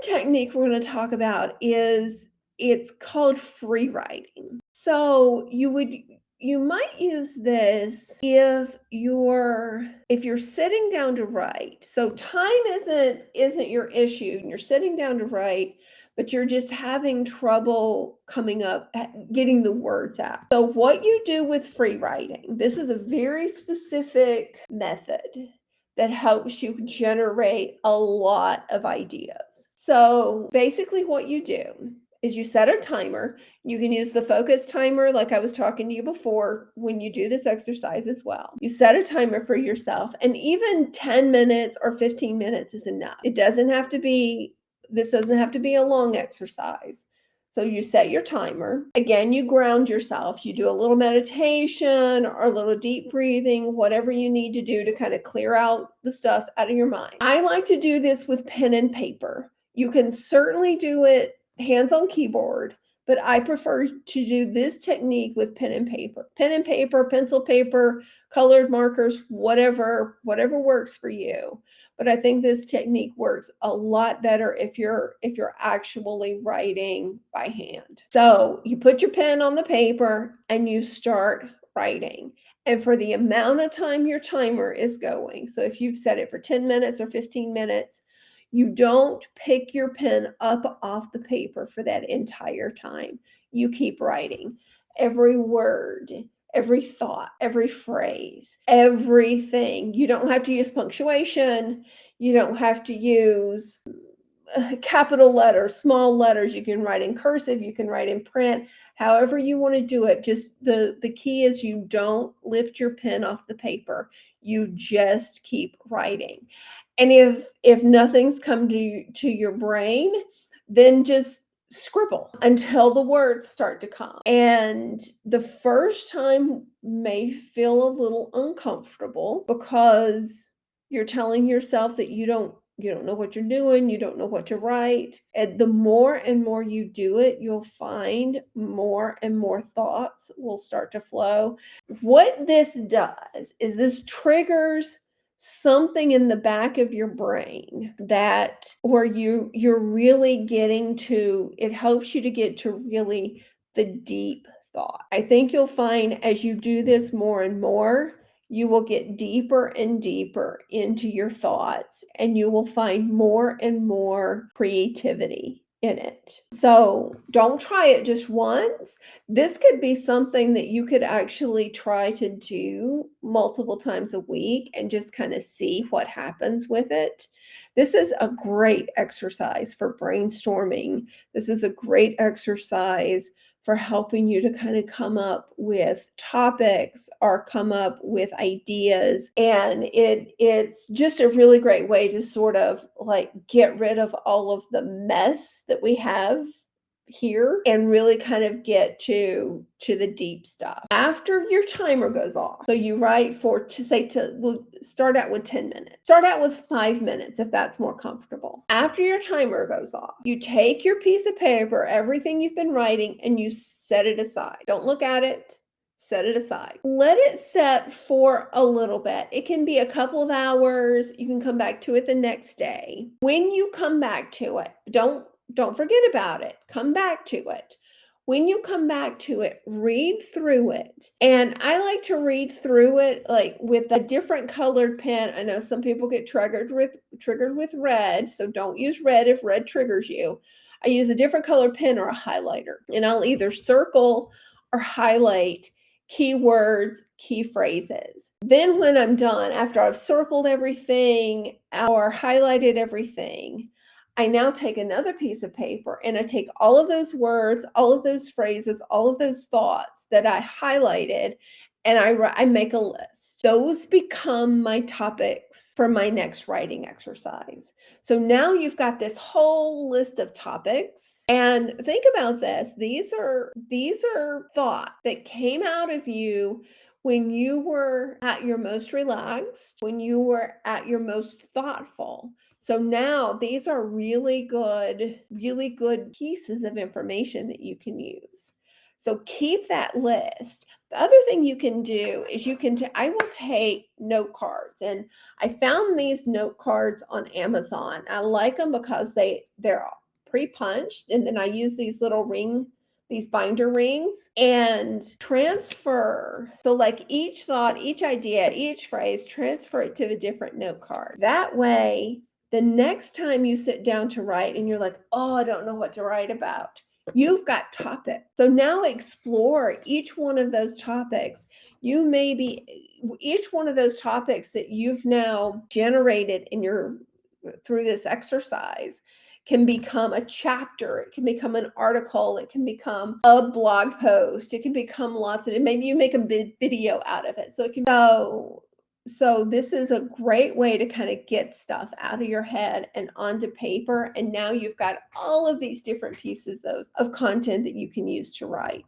technique we're going to talk about is it's called free writing. So you might use this if you're sitting down to write. So time isn't your issue and you're sitting down to write, but you're just having trouble coming up getting the words out. So what you do with free writing, this is a very specific method that helps you generate a lot of ideas. So basically what you do is you set a timer. You can use the focus timer like I was talking to you before when you do this exercise as well. You set a timer for yourself, and even 10 minutes or 15 minutes is enough. This doesn't have to be a long exercise. So you set your timer. Again, you ground yourself. You do a little meditation or a little deep breathing, whatever you need to do to kind of clear out the stuff out of your mind. I like to do this with pen and paper. You can certainly do it hands on keyboard, but I prefer to do this technique with pen and paper. Pen and paper, pencil paper, colored markers, whatever works for you. But I think this technique works a lot better if you're actually writing by hand. So you put your pen on the paper and you start writing. And for the amount of time your timer is going, so if you've set it for 10 minutes or 15 minutes, you don't pick your pen up off the paper for that entire time. You keep writing. Every word, every thought, every phrase, everything. You don't have to use punctuation. You don't have to use capital letters, small letters. You can write in cursive, you can write in print, however you want to do it. Just the key is you don't lift your pen off the paper. You just keep writing. And if nothing's come to your brain, then just scribble until the words start to come. And the first time may feel a little uncomfortable because you're telling yourself that you don't know what you're doing, you don't know what to write. And the more and more you do it, you'll find more and more thoughts will start to flow. What this does is this triggers something in the back of your brain that where you're really getting to, it helps you to get to really the deep thought. I think you'll find as you do this more and more, you will get deeper and deeper into your thoughts and you will find more and more creativity in it. So don't try it just once. This could be something that you could actually try to do multiple times a week and just kind of see what happens with it. This is a great exercise for brainstorming. This is a great exercise for helping you to kind of come up with topics or come up with ideas. And it's just a really great way to sort of like get rid of all of the mess that we have here and really kind of get to the deep stuff after your timer goes off. So you write for we'll start out with 10 minutes, start out with 5 minutes if that's more comfortable. After your timer goes off, you take your piece of paper, everything you've been writing, and you set it aside. Don't look at it. Set it aside. Let it set for a little bit. It can be a couple of hours. You can come back to it the next day. When you come back to it, don't forget about it. Come back to it. When you come back to it, read through it. And I like to read through it like with a different colored pen. I know some people get triggered with red, so don't use red if red triggers you. I use a different color pen or a highlighter, and I'll either circle or highlight keywords, key phrases. Then when I'm done, after I've circled everything or highlighted everything, I now take another piece of paper and I take all of those words, all of those phrases, all of those thoughts that I highlighted, and I make a list. Those become my topics for my next writing exercise. So now you've got this whole list of topics, and think about this. These are thoughts that came out of you when you were at your most relaxed, when you were at your most thoughtful. So now these are really good pieces of information that you can use. So keep that list. The other thing you can do is I will take note cards, and I found these note cards on Amazon. I like them because they're pre-punched, and then I use these binder rings, and transfer. So like each thought, each idea, each phrase, transfer it to a different note card. That way, the next time you sit down to write and you're like, oh, I don't know what to write about, you've got topics. So now explore each one of those topics. You may be each one of those topics that you've now generated in your through this exercise can become a chapter, it can become an article, it can become a blog post, it can become lots of, maybe you make a video out of it. So it can, so this is a great way to kind of get stuff out of your head and onto paper. And now you've got all of these different pieces of content that you can use to write.